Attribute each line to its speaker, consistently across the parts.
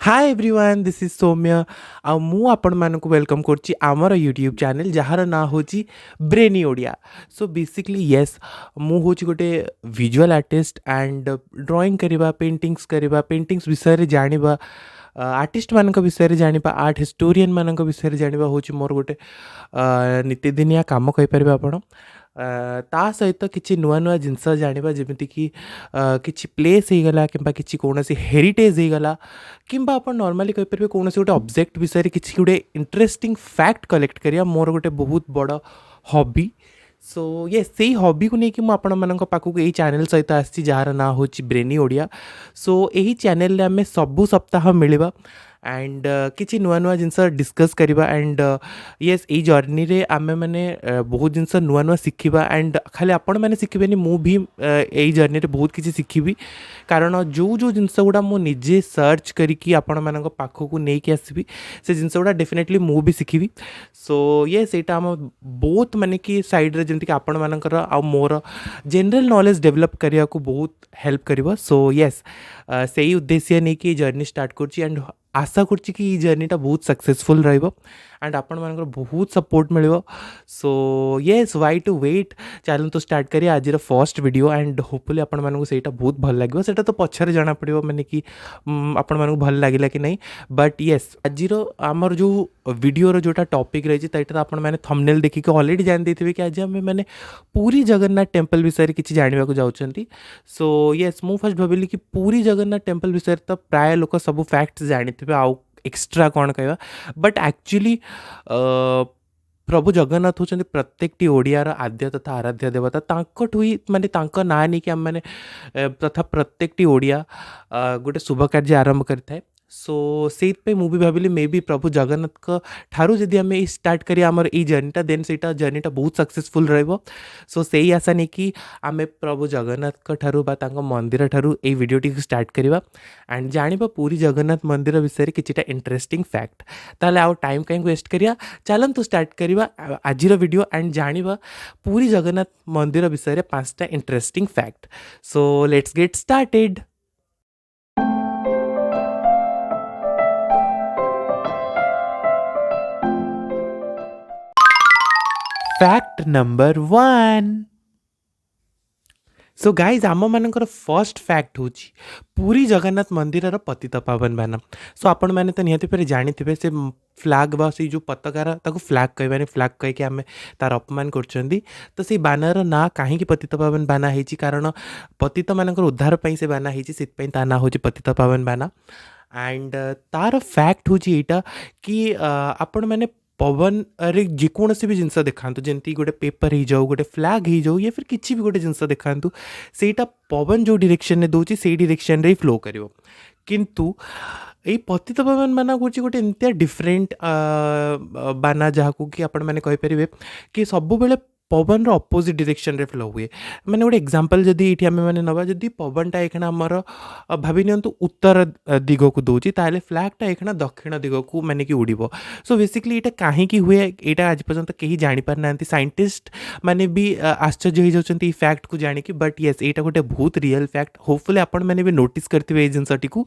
Speaker 1: Hi everyone this is सौम्य आ मु आपण मानक वेलकम करछि आमर यूट्यूब चैनल जार ना होची brainy Odia. So basically yes मु होची गोटे विजुअल आर्टिस्ट एंड ड्राइंग करबा पेंटिंग्स विषय रे जानिबा आर्टिस्ट मानक विषय रे जानिबा आर्ट हिस्टोरियन मानक विषय रे जानिबा होची मोर गोटे नित्यदिनिया काम कहि परबे आपण। ता सहित किसी नुआ नुआ जिनस जानिबा जेमिति कि किछि प्लेस हो गला किंबा किछि कोनोसी हेरिटेज हो गला किंबा आपण नॉर्मली कहि परबे कोनोसी गोटे ऑब्जेक्ट विषय रे किछि गोटे इंटरेस्टिंग फैक्ट कलेक्ट करिया मोर गोटे बहुत बड़ हॉबी। सो ये सेही हॉबी को लेकिन मुझे आपण मानक पाखक यही चैनल सहित आसी जार ना हो ब्रेनी ओडिया। सो यही चैनल रे आमे सबु सप्ताह मिलवा एंड किछि नुआ नुआ जिनस डिस्कस करबा एंड येस ए जर्नी रे आमे माने बहुत जिनस नुआ नुआ शिखिबा एंड खाली आपण माने शिखिबेनी मु भी ए जर्नी रे बहुत किछि शिखिबी कारण जो जो जिनस गुडा मु निजे सर्च करिकी आपण मानक पाखक नै कि आसीबी से जिनस गुडा डेफिनेटली मु भी शिखिबी। सो येस एटा हम बहुत माने कि साइड रे जेंति कि आपण मानकर आ मोर जनरल नॉलेज डेवलप करिया को बहुत हेल्प करिवो। सो येस सेही उद्देश्य नै कि जर्नी स्टार्ट करछि एंड आशा करछि कि जर्नीटा बहुत सक्सेसफुल रहिबो एंड आपण मानकर बहुत सपोर्ट मिलिबो। So yes why to wait channel तो स्टार्ट करिए आज फर्स्ट वीडियो एंड होपफुली आपण मानक सेटा बहुत भल लागिबो सेटा तो पछरे जाना पड़िबो माने कि आपण मानक भल लागिला कि नहीं बट येस आज आमर जो वीडियो जोटा टॉपिक रही है आपण मैंने थंबनेल देखिक ऑलरेडी जान देथिबे कि आज हम मैंने पूरी जगन्नाथ टेम्पल विषय किसी जाना को जाउछंती। सो येस मु फर्स्ट भाविली कि पूरी जगन्नाथ टेम्पल विषय तो प्राय लोक सब फैक्ट्स जानिथिबे आउ एक्स्ट्रा कौन कहवा बट एक्चुअली प्रभु जगन्नाथ होचंदी प्रत्येकटी ओडियार आद्य तथा आराध्य देवता तांकठु ही माने तांका ना नहीं कि हम मैंने तथा प्रत्येकटी ओडिया गोटे शुभ कार्य आरंभ करथाय। सो से मुझे भाविली मे बी प्रभु जगन्नाथ ठारू जदि आम स्टार्ट करिया आमर ई जर्नीटा देन सेटा जर्नीटा बहुत सक्सेसफुल रहिबो। सो से ही आशा नहीं कि आम प्रभु जगन्नाथ ठारू बा तांको मंदिर ठारू ए वीडियोटी स्टार्ट करिबा एंड जानिबा पूरी जगन्नाथ मंदिर विषय किछिटा इंटरेस्टिंग फैक्ट ताले आउ टाइम कहीं वेस्ट करिया चलंतु स्टार्ट करिबा आजिर वीडियो एंड जानिबा पूरी जगन्नाथ मंदिर विषय 5टा interesting fact. So let's get started. Fact number 1। So guys आम मानकर फर्स्ट फैक्ट हूँ पूरी जगन्नाथ मंदिर पतित पावन बाना। सो आपण मैंने तो निहाती पे जानी से फ्लैग बा से जो पताकार ताको फ्लैग कहबानी फ्लैग कह के आम तार अपमान करछंदी तो से बानार ना कहीं पतित पावन बाना है कारण पतित मानकर उद्धार पई से बाना है से ता ना हो पतित पावन बाना एंड तार फैक्ट हूँ यहाँ कि आपण मैंने पवन अरे जेकोसी भी जिनस देखा जमी गोटे पेपर हो जाऊ गोटे फ्लैग हो जाऊ या फिर किसी भी गोटे जिनस देखा सेटा पवन जो डायरेक्शन में दूसरी से डायरेक्शन रे फ्लो कर किंतु यही पतित पावन बाना हूँ गोटे एमतिया डिफरेंट बाना जहाँ को कि आपण मैंने कहींपर कि सब बेले पवन अपोजिट डायरेक्शन रे फ्लो हुए मैंने गोटे एग्जांपल जदि ये आम मैंने नवा जदि पवनटा एखना आमर भावी नि उत्तर दिग को दूची ताले फ्लैगटा एखना दक्षिण दिग को माने कि उड़ीबो। सो बेसिकली ये कहीं हुए यहाँ आज पर्यंत कहीं जापर ना साइंटिस्ट माने भी आश्चर्य हो जाती फैक्ट को जानिकी बट येस यहाँ गोटे बहुत रियल फैक्ट होपफुली आपण मैंने भी नोटिस करते जिनसटी को।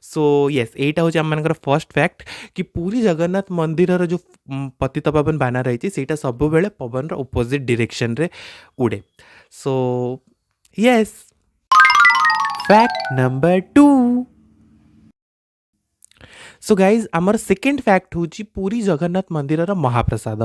Speaker 1: सो येस यहाँ हूँ आम मानकर फर्स्ट फैक्ट कि पूरी जगन्नाथ मंदिर जो पतित पावन बाना रही है सब बेले पवन अपोजिट डायरेक्शन रे उड़े। So yes fact number 2। So guys आमर सेकेंड फैक्ट हूँ पूरी जगन्नाथ मंदिर महाप्रसाद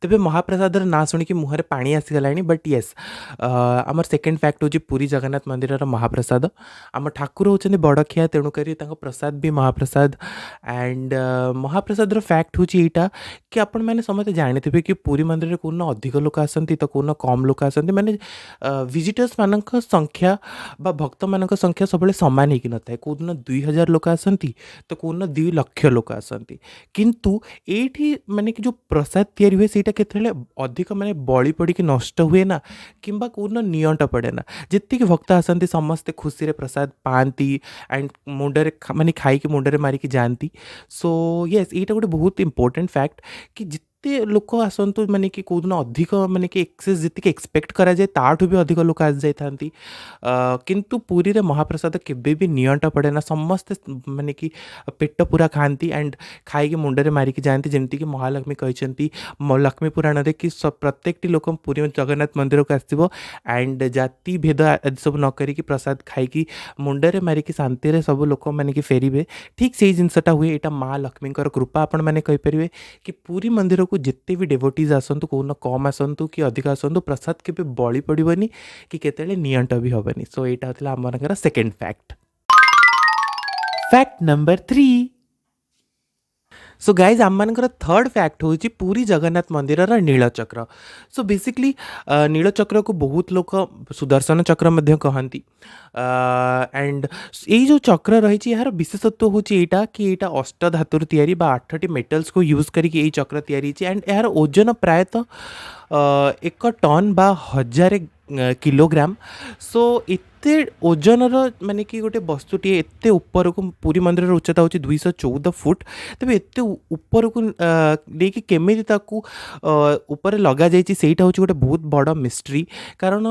Speaker 1: तेरे महाप्रसाद ना शुणिकी मुहर पानी आसीगला बट येस आमर सेकेंड फैक्ट हूँ पूरी जगन्नाथ मंदिर महाप्रसाद आम ठाकुर होचंदी बड़खिया तेणुक प्रसाद भी महाप्रसाद एंड महाप्रसाद फैक्ट हूँ यहाँ कि आपण मैंने समझते जानी कि पूरी मंदिर में कौन अधिक लोक आसती तो कौन कम लोक आसती माने विजिटर्स मान संख्या बा भक्त मान संख्या सब सामान हो न था कौन 2000 लोक आसती तो कौन 2 लक्ष लोक आसती किंतु ये माने कि जो प्रसाद तैयारी हुए सेटा केतले अधिक माने बळी पड़ी कि नष्ट हुए ना किंबा कौन नियंट पड़े ना जितकी भक्त आसती समस्ते खुशी रे प्रसाद पाती एंड मुंडरे माने खाई कि मुंडरे मारिकी जाती। सो येस यहाँ गोटे बहुत इंपोर्टेंट फैक्ट कि ଯେତେ ଲୋକ ଆସନ୍ତୁ ମାନେ କି କୋଉଦିନ ଅଧିକ ମାନେ କି ଏକ୍ସେସ୍ ଯେତିକି ଏକ୍ସପେକ୍ଟ କରାଯାଏ ତାଠୁ ବି ଅଧିକ ଲୋକ ଆସିଯାଇଥାନ୍ତି। କିନ୍ତୁ ପୁରୀରେ ମହାପ୍ରସାଦ କେବେ ବି ନିଅଣ୍ଟ ପଡ଼େନା। ସମସ୍ତେ ମାନେ କି ପେଟ ପୁରା ଖାଆନ୍ତି ଆଣ୍ଡ ଖାଇକି ମୁଣ୍ଡରେ ମାରିକି ଯାଆନ୍ତି। ଯେମିତିକି ମହାଲକ୍ଷ୍ମୀ କହିଛନ୍ତି ଲକ୍ଷ୍ମୀ ପୁରାଣରେ କି ପ୍ରତ୍ୟେକଟି ଲୋକ ପୁରୀ ଜଗନ୍ନାଥ ମନ୍ଦିରକୁ ଆସିବ ଆଣ୍ଡ ଜାତି ଭେଦ ଆଦି ସବୁ ନ କରିକି ପ୍ରସାଦ ଖାଇକି ମୁଣ୍ଡରେ ମାରିକି ଶାନ୍ତିରେ ସବୁ ଲୋକମାନେ କି ଫେରିବେ। ଠିକ୍ ସେଇ ଜିନିଷଟା ହୁଏ। ଏଇଟା ମା ଲକ୍ଷ୍ମୀଙ୍କର କୃପା ଆପଣମାନେ କହିପାରିବେ କି ପୁରୀ ମନ୍ଦିରକୁ ଯେତେ ବି ଡେଭୋଟିଜ୍ ଆସନ୍ତୁ କୋଉଦିନ କମ୍ ଆସନ୍ତୁ କି ଅଧିକ ଆସନ୍ତୁ ପ୍ରସାଦ କେବେ ବଳି ପଡ଼ିବନି କି କେତେବେଳେ ନିଅଣ୍ଟ ବି ହେବନି। ସୋ ଏଇଟା ଥିଲା ଆମମାନଙ୍କର second fact. Fact number 3। So guys आमମାନଙ୍କର ଥର୍ଡ଼ ଫ୍ୟାକ୍ଟ ହେଉଛି ପୁରୀ ଜଗନ୍ନାଥ ମନ୍ଦିରର ନୀଳଚକ୍ର। ସୋ ବେସିକଲି ନୀଳଚକ୍ରକୁ ବହୁତ ଲୋକ ସୁଦର୍ଶନ ଚକ୍ର ମଧ୍ୟ କହନ୍ତି। ଆଣ୍ଡ ଏଇ ଯେଉଁ ଚକ୍ର ରହିଛି ଏହାର ବିଶେଷତ୍ୱ ହେଉଛି ଏଇଟା କି ଏଇଟା ଅଷ୍ଟଧାତୁରୁ ତିଆରି ବା 8ଟି ମେଟାଲ୍ସକୁ ୟୁଜ୍ କରିକି ଏଇ ଚକ୍ର ତିଆରି ହେଇଛି। ଆଣ୍ଡ ଏହାର ଓଜନ ପ୍ରାୟତଃ 1 ଟନ୍ ବା 1000 କିଲୋଗ୍ରାମ। ସୋ ଏତେ ଓଜନର ମାନେ କି ଗୋଟେ ବସ୍ତୁଟିଏ ଏତେ ଉପରକୁ ପୁରୀ ମନ୍ଦିରର ଉଚ୍ଚତା ହେଉଛି 214 ଫୁଟ। ତେବେ ଏତେ ଉପରକୁ ନେଇକି କେମିତି ତାକୁ ଉପରେ ଲଗାଯାଇଛି ସେଇଟା ହେଉଛି ଗୋଟେ ବହୁତ ବଡ଼ ମିଷ୍ଟ୍ରି। କାରଣ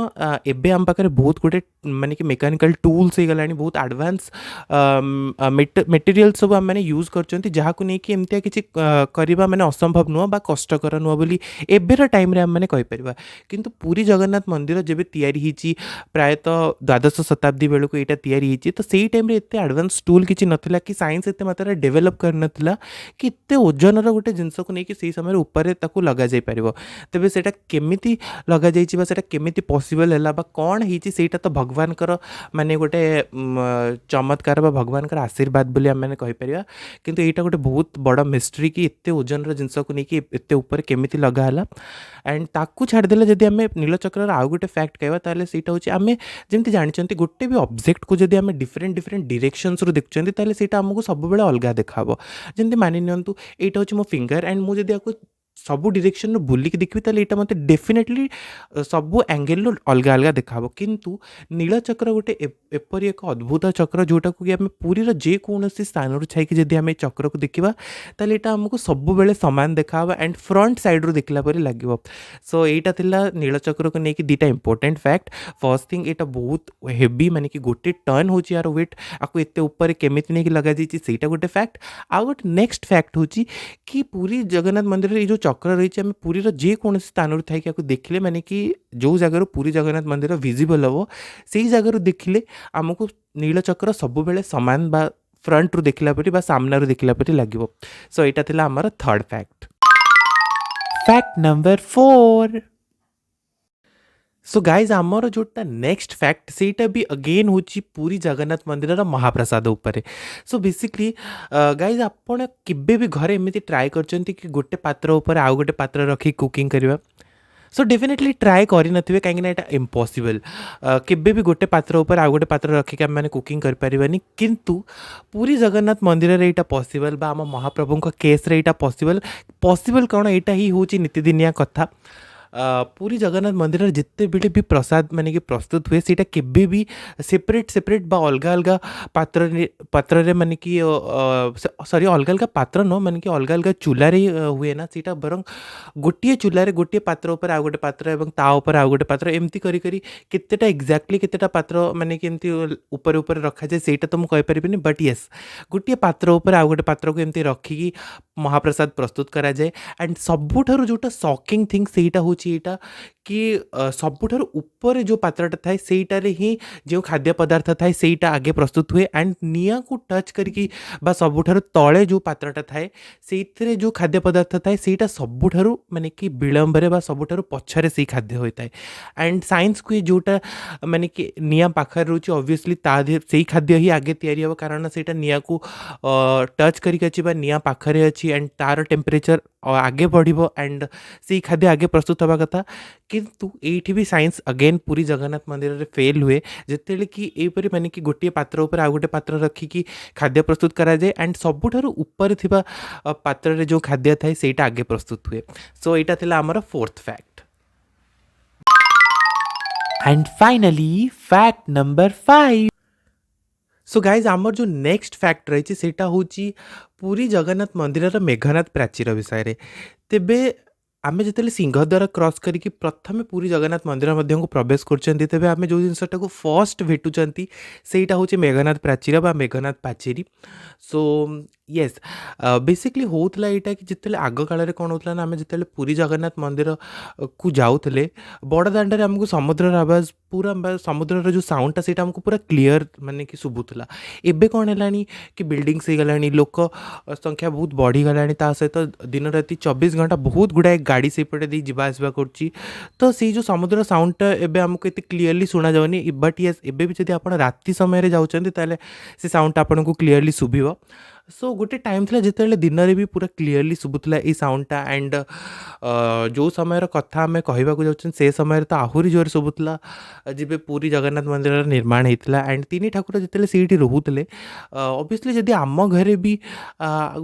Speaker 1: ଏବେ ଆମ ପାଖରେ ବହୁତ ଗୋଟେ ମାନେ କି ମେକାନିକାଲ ଟୁଲ୍ସ ହେଇଗଲାଣି, ବହୁତ ଆଡ଼ଭାନ୍ସ ମେଟେରିଆଲ୍ ସବୁ ଆମେମାନେ ୟୁଜ୍ କରୁଛନ୍ତି ଯାହାକୁ ନେଇକି ଏମିତିଆ କିଛି କରିବା ମାନେ ଅସମ୍ଭବ ନୁହଁ ବା କଷ୍ଟକର ନୁହଁ ବୋଲି ଏବେର ଟାଇମ୍ରେ ଆମେମାନେ କହିପାରିବା। କିନ୍ତୁ ପୁରୀ ଜଗନ୍ନାଥ ମନ୍ଦିର ଯେବେ ତିଆରି ହେଇଛି ପ୍ରାୟତଃ ଦ୍ୱାଦଶ ଶତାବ୍ଦୀ ବେଳକୁ ଏଇଟା ତିଆରି ହେଇଛି, ତ ସେଇ ଟାଇମ୍ରେ ଏତେ ଆଡ଼ଭାନ୍ସ ଟୁଲ୍ କିଛି ନଥିଲା କି ସାଇନ୍ସ ଏତେ ମାତ୍ରାରେ ଡେଭଲପ୍ କରିନଥିଲା କି ଏତେ ଓଜନର ଗୋଟେ ଜିନିଷକୁ ନେଇକି ସେଇ ସମୟରେ ଉପରେ ତାକୁ ଲଗାଯାଇପାରିବ। ତେବେ ସେଇଟା କେମିତି ଲଗାଯାଇଛି ବା ସେଇଟା କେମିତି ପସିବଲ୍ ହେଲା ବା କ'ଣ ହେଇଛି ସେଇଟା ତ ଭଗବାନଙ୍କର ମାନେ ଗୋଟେ ଚମତ୍କାର ବା ଭଗବାନଙ୍କର ଆଶୀର୍ବାଦ ବୋଲି ଆମେମାନେ କହିପାରିବା। କିନ୍ତୁ ଏଇଟା ଗୋଟେ ବହୁତ ବଡ଼ ମିଷ୍ଟ୍ରି କି ଏତେ ଓଜନର ଜିନିଷକୁ ନେଇକି ଏତେ ଉପରେ କେମିତି ଲଗା ହେଲା। ଆଣ୍ଡ ତାକୁ ଛାଡ଼ିଦେଲେ ଯଦି ଆମେ ନୀଳଚକ୍ରର ଆଉ ଗୋଟେ ଫ୍ୟାକ୍ଟ କହିବା ତାହେଲେ ସେଇଟା ହେଉଛି ଆମେ ଯେମିତି ଜାଣିଛନ୍ତି ଗୋଟେ ବି ଅବଜେକ୍ଟକୁ ଯଦି ଆମେ ଡିଫରେଣ୍ଟ ଡିରେକ୍ସନ୍ସରୁ ଦେଖୁଛନ୍ତି ତାହେଲେ ସେଇଟା ଆମକୁ ସବୁବେଳେ ଅଲଗା ଦେଖାହେବ। ଯେମିତି ମାନି ନିଅନ୍ତୁ ଏଇଟା ହେଉଛି ମୋ ଫିଙ୍ଗର ଆଣ୍ଡ ମୁଁ ଯଦି ଆକୁ ସବୁ ଡିରେକ୍ସନ୍ରୁ ବୁଲିକି ଦେଖିବି ତାହେଲେ ଏଇଟା ମୋତେ ଡେଫିନେଟଲି ସବୁ ଆଙ୍ଗେଲରୁ ଅଲଗା ଅଲଗା ଦେଖାହେବ। କିନ୍ତୁ ନୀଳଚକ୍ର ଗୋଟେ ଏପରି ଏକ ଅଦ୍ଭୁତ ଚକ୍ର ଯେଉଁଟାକୁ କି ଆମେ ପୁରୀର ଯେକୌଣସି ସ୍ଥାନରୁ ଛାଇକି ଯଦି ଆମେ ଏ ଚକ୍ରକୁ ଦେଖିବା ତାହେଲେ ଏଇଟା ଆମକୁ ସବୁବେଳେ ସମାନ ଦେଖାହେବ ଆଣ୍ଡ ଫ୍ରଣ୍ଟ ସାଇଡ଼୍ରୁ ଦେଖିଲା ପରି ଲାଗିବ। ସୋ ଏଇଟା ଥିଲା ନୀଳଚକ୍ରକୁ ନେଇକି ଦୁଇଟା ଇମ୍ପୋର୍ଟାଣ୍ଟ ଫ୍ୟାକ୍ଟ। ଫର୍ଷ୍ଟ ଥିଙ୍ଗ ଏଇଟା ବହୁତ ହେଭି ମାନେ କି ଗୋଟେ ଟନ୍ ହେଉଛି ୟାର ୱେଟ୍। ଆକୁ ଏତେ ଉପରେ କେମିତି ନେଇକି ଲଗାଯାଇଛି ସେଇଟା ଗୋଟେ ଫ୍ୟାକ୍ଟ। ଆଉ ଗୋଟେ ନେକ୍ସଟ ଫ୍ୟାକ୍ଟ ହେଉଛି କି ପୁରୀ ଜଗନ୍ନାଥ ମନ୍ଦିରରେ ଏଇ ଯେଉଁ ଚକ୍ର ରହିଛି ଆମେ ପୁରୀର ଯେକୌଣସି ସ୍ଥାନରୁ ଥାଇକି ଆକୁ ଦେଖିଲେ ମାନେ କି ଯେଉଁ ଜାଗାରୁ ପୁରୀ ଜଗନ୍ନାଥ ମନ୍ଦିର ଭିଜିବଲ୍ ହେବ ସେଇ ଜାଗାରୁ ଦେଖିଲେ ଆମକୁ ନୀଳଚକ୍ର ସବୁବେଳେ ସମାନ ବା ଫ୍ରଣ୍ଟରୁ ଦେଖିଲା ପରି ବା ସାମ୍ନାରୁ ଦେଖିଲା ପରି ଲାଗିବ। ସୋ ଏଇଟା ଥିଲା ଆମର third fact. Fact number 4। So guys आमर जोटा नेक्स्ट फैक्ट ସେଇଟା ବି अगेन ହେଉଛି ପୁରୀ ଜଗନ୍ନାଥ ମନ୍ଦିରର ମହାପ୍ରସାଦ ଉପରେ। ସୋ ବେସିକଲି ଗାଇଜ ଆପଣ କେବେ ବି ଘରେ ଏମିତି ଟ୍ରାଏ କରିଛନ୍ତି କି ଗୋଟେ ପାତ୍ର ଉପରେ ଆଉ ଗୋଟେ ପାତ୍ର ରଖିକି କୁକିଂ କରିବା? ସୋ ଡେଫିନେଟଲି ଟ୍ରାଏ କରିନଥିବେ କାହିଁକିନା ଏଇଟା ଇମ୍ପସିବଲ୍। କେବେ ବି ଗୋଟେ ପାତ୍ର ଉପରେ ଆଉ ଗୋଟେ ପାତ୍ର ରଖିକି ଆମେମାନେ କୁକିଂ କରିପାରିବାନି। କିନ୍ତୁ ପୁରୀ ଜଗନ୍ନାଥ ମନ୍ଦିରରେ ଏଇଟା ପସିବଲ୍ ବା ଆମ ମହାପ୍ରଭୁଙ୍କ କେସ୍ରେ ଏଇଟା ପସିବଲ୍ କ'ଣ ଏଇଟା ହିଁ ହେଉଛି ନୀତିଦିନିଆ କଥା। ପୁରୀ ଜଗନ୍ନାଥ ମନ୍ଦିରରେ ଯେତେବେଳେ ବି ପ୍ରସାଦ ମାନେ କି ପ୍ରସ୍ତୁତ ହୁଏ ସେଇଟା କେବେ ବି ସେପାରେଟ୍ ବା ଅଲଗା ଅଲଗା ପାତ୍ରରେ ମାନେ କି ସରି ଅଲଗା ଅଲଗା ପାତ୍ର ନୁହଁ ମାନେ କି ଅଲଗା ଅଲଗା ଚୁଲାରେ ହୁଏ ନା, ସେଇଟା ବରଂ ଗୋଟିଏ ଚୁଲାରେ ଗୋଟିଏ ପାତ୍ର ଉପରେ ଆଉ ଗୋଟେ ପାତ୍ର ଏବଂ ତା ଉପରେ ଆଉ ଗୋଟେ ପାତ୍ର ଏମିତି କରି କରି କେତେଟା ଏକ୍ଜାକ୍ଟଲି କେତେଟା ପାତ୍ର ମାନେ କି ଏମିତି ଉପରେ ଉପରେ ରଖାଯାଏ ସେଇଟା ତ ମୁଁ କହିପାରିବିନି। ବଟ୍ ୟେସ୍ ଗୋଟିଏ ପାତ୍ର ଉପରେ ଆଉ ଗୋଟେ ପାତ୍ରକୁ ଏମିତି ରଖିକି ମହାପ୍ରସାଦ ପ୍ରସ୍ତୁତ କରାଯାଏ। ଆଣ୍ଡ ସବୁଠାରୁ ଯେଉଁଟା ସକିଂ ଥିଙ୍ଗ ସେଇଟା ହେଉଛି ଏଇଟା କି ସବୁଠାରୁ ଉପରେ ଯେଉଁ ପାତ୍ରଟା ଥାଏ ସେଇଟାରେ ହିଁ ଯେଉଁ ଖାଦ୍ୟ ପଦାର୍ଥ ଥାଏ ସେଇଟା ଆଗେ ପ୍ରସ୍ତୁତ ହୁଏ ଆଣ୍ଡ ନିଆଁକୁ ଟଚ୍ କରିକି ବା ସବୁଠାରୁ ତଳେ ଯେଉଁ ପାତ୍ରଟା ଥାଏ ସେଇଥିରେ ଯେଉଁ ଖାଦ୍ୟ ପଦାର୍ଥ ଥାଏ ସେଇଟା ସବୁଠାରୁ ମାନେ କି ବିଳମ୍ବରେ ବା ସବୁଠାରୁ ପଛରେ ସେଇ ଖାଦ୍ୟ ହୋଇଥାଏ। ଆଣ୍ଡ ସାଇନ୍ସକୁ ଯେଉଁଟା ମାନେ କି ନିଆଁ ପାଖରେ ରହୁଛି ଅବଭିୟସଲି ତା ଦେହରେ ସେଇ ଖାଦ୍ୟ ହିଁ ଆଗେ ତିଆରି ହେବ କାରଣ ସେଇଟା ନିଆଁକୁ ଟଚ୍ କରିକି ଅଛି ବା ନିଆଁ ପାଖରେ ଅଛି ଆଣ୍ଡ ତାର ଟେମ୍ପରେଚର ଆଗେ ବଢ଼ିବ ଆଣ୍ଡ ସେଇ ଖାଦ୍ୟ ଆଗେ ପ୍ରସ୍ତୁତ ହେବା କଥା। କିନ୍ତୁ ଏଇଠି ବି ସାଇନ୍ସ ଅଗେନ୍ ପୁରୀ ଜଗନ୍ନାଥ ମନ୍ଦିରରେ ଫେଲ୍ ହୁଏ ଯେତେବେଳେ କି ଏଇପରି ମାନେ କି ଗୋଟିଏ ପାତ୍ର ଉପରେ ଆଉ ଗୋଟେ ପାତ୍ର ରଖିକି ଖାଦ୍ୟ ପ୍ରସ୍ତୁତ କରାଯାଏ ଆଣ୍ଡ ସବୁଠାରୁ ଉପରେ ଥିବା ପାତ୍ରରେ ଯେଉଁ ଖାଦ୍ୟ ଥାଏ ସେଇଟା ଆଗେ ପ୍ରସ୍ତୁତ ହୁଏ। ସୋ ଏଇଟା ଥିଲା ଆମର fourth fact. And finally fact number 5। So guys आमर जो नेक्स्ट फैक्ट रही है सेटा हूँ पुरी जगन्नाथ मंदिर मेघनाथ प्राचीर विषय रे। ତେବେ ଆମେ ଯେତେବେଳେ ସିଂହଦ୍ୱାର କ୍ରସ୍ କରିକି ପ୍ରଥମେ ପୁରୀ ଜଗନ୍ନାଥ ମନ୍ଦିର ମଧ୍ୟକୁ ପ୍ରବେଶ କରୁଛନ୍ତି, ତେବେ ଆମେ ଯେଉଁ ଜିନିଷଟାକୁ ଫର୍ଷ୍ଟ ଭେଟୁଛନ୍ତି ସେଇଟା ହେଉଛି ମେଘନାଥ ପ୍ରାଚୀର ବା ମେଘନାଥ ପାଚେରୀ। ସୋ ୟେସ୍, ବେସିକଲି ହେଉଥିଲା ଏଇଟା କି ଯେତେବେଳେ ଆଗ କାଳରେ କ'ଣ ହେଉଥିଲା ନା, ଆମେ ଯେତେବେଳେ ପୁରୀ ଜଗନ୍ନାଥ ମନ୍ଦିରକୁ ଯାଉଥିଲେ, ବଡ଼ ଦାଣ୍ଡରେ ଆମକୁ ସମୁଦ୍ରର ଆବାଜ ପୁରା ସମୁଦ୍ରର ଯେଉଁ ସାଉଣ୍ଡଟା ସେଇଟା ଆମକୁ ପୁରା କ୍ଲିଅର ମାନେ କି ଶୁଭୁଥିଲା। ଏବେ କ'ଣ ହେଲାଣି କି ବିଲ୍ଡିଂସ୍ ହେଇଗଲାଣି, ଲୋକ ସଂଖ୍ୟା ବହୁତ ବଢ଼ିଗଲାଣି, ତା ସହିତ ଦିନ ରାତି 24 ଘଣ୍ଟା ବହୁତ ଗୁଡ଼ାଏ ଗାଡ଼ି ସେଇପଟେ ଦେଇ ଯିବା ଆସିବା କରୁଛି। ତ ସେଇ ଯେଉଁ ସମୁଦ୍ର ସାଉଣ୍ଡଟା ଏବେ ଆମକୁ ଏତେ କ୍ଲିଅରଲି ଶୁଣାଯାଉନି। ବଟ୍ ୟେସ୍, ଏବେ ବି ଯଦି ଆପଣ ରାତି ସମୟରେ ଯାଉଛନ୍ତି ତାହେଲେ ସେ ସାଉଣ୍ଡଟା ଆପଣଙ୍କୁ କ୍ଲିଅରଲି ଶୁଭିବ। ସୋ ଗୋଟେ ଟାଇମ୍ ଥିଲା ଯେତେବେଳେ ଦିନରେ ବି ପୁରା କ୍ଲିଅରଲି ଶୁଭୁଥିଲା ଏଇ ସାଉଣ୍ଡଟା। ଆଣ୍ଡ ଯେଉଁ ସମୟର କଥା ଆମେ କହିବାକୁ ଯାଉଛନ୍ତି ସେ ସମୟରେ ତ ଆହୁରି ଜୋରରେ ଶୁଭୁଥିଲା, ଯେବେ ପୁରୀ ଜଗନ୍ନାଥ ମନ୍ଦିରର ନିର୍ମାଣ ହେଇଥିଲା। ଆଣ୍ଡ ତିନି ଠାକୁର ଯେତେବେଳେ ସେଇଠି ରହୁଥିଲେ, ଅବଭିୟସ୍ଲି ଯଦି ଆମ ଘରେ ବି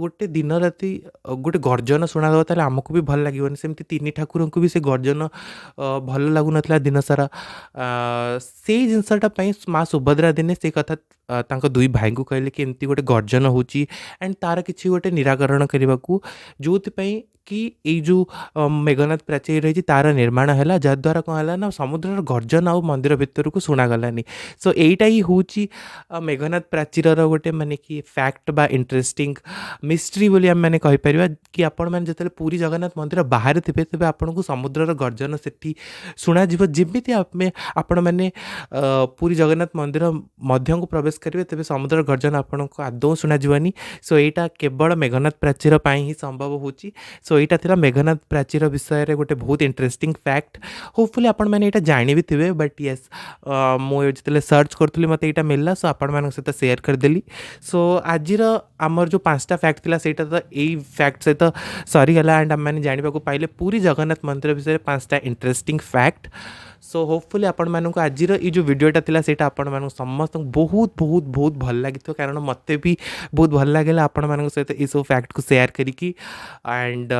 Speaker 1: ଗୋଟେ ଦିନ ରାତି ଗୋଟେ ଗର୍ଜନ ଶୁଣାଯାଉ ତାହେଲେ ଆମକୁ ବି ଭଲ ଲାଗିବନି। ସେମିତି ତିନି ଠାକୁରଙ୍କୁ ବି ସେ ଗର୍ଜନ ଭଲ ଲାଗୁନଥିଲା ଦିନସାରା। ସେଇ ଜିନିଷଟା ପାଇଁ ମା ସୁଭଦ୍ରା ଦିନେ ସେଇ କଥା ତାଙ୍କ ଦୁଇ ଭାଇଙ୍କୁ କହିଲେ କି ଏମିତି ଗୋଟେ ଗର୍ଜନ ହେଉଛି ଆଣ୍ଡ ତା'ର କିଛି ଗୋଟେ ନିରାକରଣ କରିବାକୁ, ଯେଉଁଥିପାଇଁ କି ଏଇ ଯେଉଁ ମେଘନାଥ ପ୍ରାଚୀର ରହିଛି ତା'ର ନିର୍ମାଣ ହେଲା, ଯାହାଦ୍ୱାରା କ'ଣ ହେଲା ନା ସମୁଦ୍ରର ଗର୍ଜନ ଆଉ ମନ୍ଦିର ଭିତରକୁ ଶୁଣାଗଲାନି। ସୋ ଏଇଟା ହିଁ ହେଉଛି ମେଘନାଥ ପ୍ରାଚୀରର ଗୋଟେ ମାନେ କି ଫ୍ୟାକ୍ଟ ବା ଇଣ୍ଟରେଷ୍ଟିଂ ମିଷ୍ଟ୍ରି ବୋଲି ଆମେମାନେ କହିପାରିବା କି ଆପଣମାନେ ଯେତେବେଳେ ପୁରୀ ଜଗନ୍ନାଥ ମନ୍ଦିର ବାହାରେ ଥିବେ ତେବେ ଆପଣଙ୍କୁ ସମୁଦ୍ରର ଗର୍ଜନ ସେଠି ଶୁଣାଯିବ। ଯେମିତି ଆପଣମାନେ ପୁରୀ ଜଗନ୍ନାଥ ମନ୍ଦିର ମଧ୍ୟକୁ ପ୍ରବେଶ କରିବେ ତେବେ ସମୁଦ୍ର ଗର୍ଜନ ଆପଣଙ୍କୁ ଆଦୌ ଶୁଣାଯିବନି। ସୋ ଏଇଟା କେବଳ ମେଘନାଥ ପ୍ରାଚୀର ପାଇଁ ହିଁ ସମ୍ଭବ ହେଉଛି। ସୋ ଏଇଟା ଥିଲା ମେଘନାଥ ପ୍ରାଚୀର ବିଷୟରେ ଗୋଟେ ବହୁତ ଇଣ୍ଟରେଷ୍ଟିଂ ଫ୍ୟାକ୍ଟ। ହୋପଫୁଲି ଆପଣମାନେ ଏଇଟା ଜାଣି ବି ଥିବେ, ବଟ୍ ୟେସ୍, ମୁଁ ଯେତେବେଳେ ସର୍ଚ୍ଚ କରୁଥିଲି ମୋତେ ଏଇଟା ମିଳିଲା, ସୋ ଆପଣମାନଙ୍କ ସହିତ ସେୟାର କରିଦେଲି। ସୋ ଆଜିର ଆମର ଯେଉଁ 5ଟା ଫ୍ୟାକ୍ଟ ଥିଲା ସେଇଟା ତ ଏଇ ଫ୍ୟାକ୍ଟ ସହିତ ସରିଗଲା। ଆଣ୍ଡ ଆମେମାନେ ଜାଣିବାକୁ ପାଇଲେ ପୁରୀ ଜଗନ୍ନାଥ ମନ୍ଦିର ବିଷୟରେ 5ଟା ଇଣ୍ଟରେଷ୍ଟିଂ ଫ୍ୟାକ୍ଟ। ସୋ ହୋପଫୁଲି ଆପଣମାନଙ୍କୁ ଆଜିର ଏଇ ଯେଉଁ ଭିଡ଼ିଓଟା ଥିଲା ସେଇଟା ଆପଣମାନଙ୍କୁ ସମସ୍ତଙ୍କୁ ବହୁତ ବହୁତ ବହୁତ ଭଲ ଲାଗିଥିବ, କାରଣ ମୋତେ ବି ବହୁତ ଭଲ ଲାଗିଲା ଆପଣମାନଙ୍କ ସହିତ ଏସବୁ ଫ୍ୟାକ୍ଟକୁ ସେୟାର କରିକି। ଆଣ୍ଡ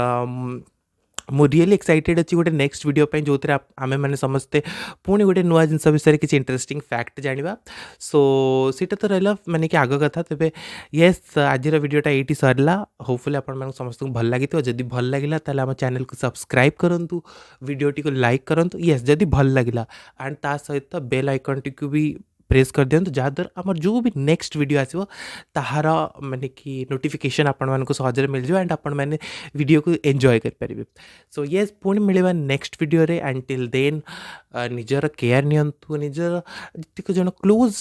Speaker 1: ମୁଁ ରିଏଲି ଏକ୍ସାଇଟେଡ୍ ଅଛି ଗୋଟେ ନେକ୍ସଟ ଭିଡ଼ିଓ ପାଇଁ, ଯେଉଁଥିରେ ଆମେମାନେ ସମସ୍ତେ ପୁଣି ଗୋଟେ ନୂଆ ଜିନିଷ ବିଷୟରେ କିଛି ଇଣ୍ଟରେଷ୍ଟିଂ ଫ୍ୟାକ୍ଟ ଜାଣିବା। ସୋ ସେଇଟା ତ ରହିଲା ମାନେ କି ଆଗ କଥା। ତେବେ ୟେସ୍, ଆଜିର ଭିଡ଼ିଓଟା ଏଇଠି ସରିଲା। ହୋପଫୁଲି ଆପଣମାନଙ୍କୁ ସମସ୍ତଙ୍କୁ ଭଲ ଲାଗିଥିବ। ଯଦି ଭଲ ଲାଗିଲା ତାହେଲେ ଆମ ଚ୍ୟାନେଲକୁ ସବସ୍କ୍ରାଇବ୍ କରନ୍ତୁ, ଭିଡ଼ିଓଟିକୁ ଲାଇକ୍ କରନ୍ତୁ, ୟେସ୍ ଯଦି ଭଲ ଲାଗିଲା, ଆଣ୍ଡ ତା ସହିତ ବେଲ୍ ଆଇକନ୍ଟିକୁ ବି ପ୍ରେସ୍ କରିଦିଅନ୍ତୁ, ଯାହାଦ୍ୱାରା ଆମର ଯେଉଁ ବି ନେକ୍ସଟ ଭିଡ଼ିଓ ଆସିବ ତାହାର ମାନେ କି ନୋଟିଫିକେସନ୍ ଆପଣମାନଙ୍କୁ ସହଜରେ ମିଳିଯିବ ଆଣ୍ଡ ଆପଣମାନେ ଭିଡ଼ିଓକୁ ଏନ୍ଜୟ କରିପାରିବେ। ସୋ ୟେସ୍, ପୁଣି ମିଳିବା ନେକ୍ସଟ ଭିଡ଼ିଓରେ। ଆଣ୍ଡ ଟିଲ୍ ଦେନ୍ ନିଜର କେୟାର ନିଅନ୍ତୁ, ନିଜର ଯେତିକ ଜଣ କ୍ଲୋଜ୍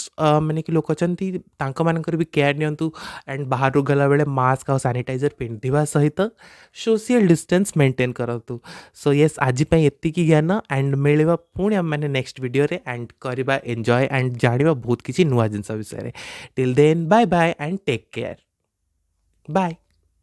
Speaker 1: ମାନେ କି ଲୋକ ଅଛନ୍ତି ତାଙ୍କମାନଙ୍କର ବି କେୟାର ନିଅନ୍ତୁ। ଆଣ୍ଡ ବାହାରକୁ ଗଲାବେଳେ ମାସ୍କ ଆଉ ସାନିଟାଇଜର୍ ପିନ୍ଧିବା ସହିତ ସୋସିଆଲ ଡିଷ୍ଟାନ୍ସ ମେଣ୍ଟେନ୍ କରନ୍ତୁ। ସୋ ୟେସ୍, ଆଜି ପାଇଁ ଏତିକି ଜ୍ଞାନ। ଆଣ୍ଡ ମିଳିବା ପୁଣି ଆମମାନେ ନେକ୍ସଟ ଭିଡ଼ିଓରେ ଆଣ୍ଡ କରିବା ଏନ୍ଜୟ ଆଣ୍ଡ ଜାଣିବା ବହୁତ କିଛି ନୂଆ ଜିନିଷ ବିଷୟରେ। Till then bye bye and take care. Bye.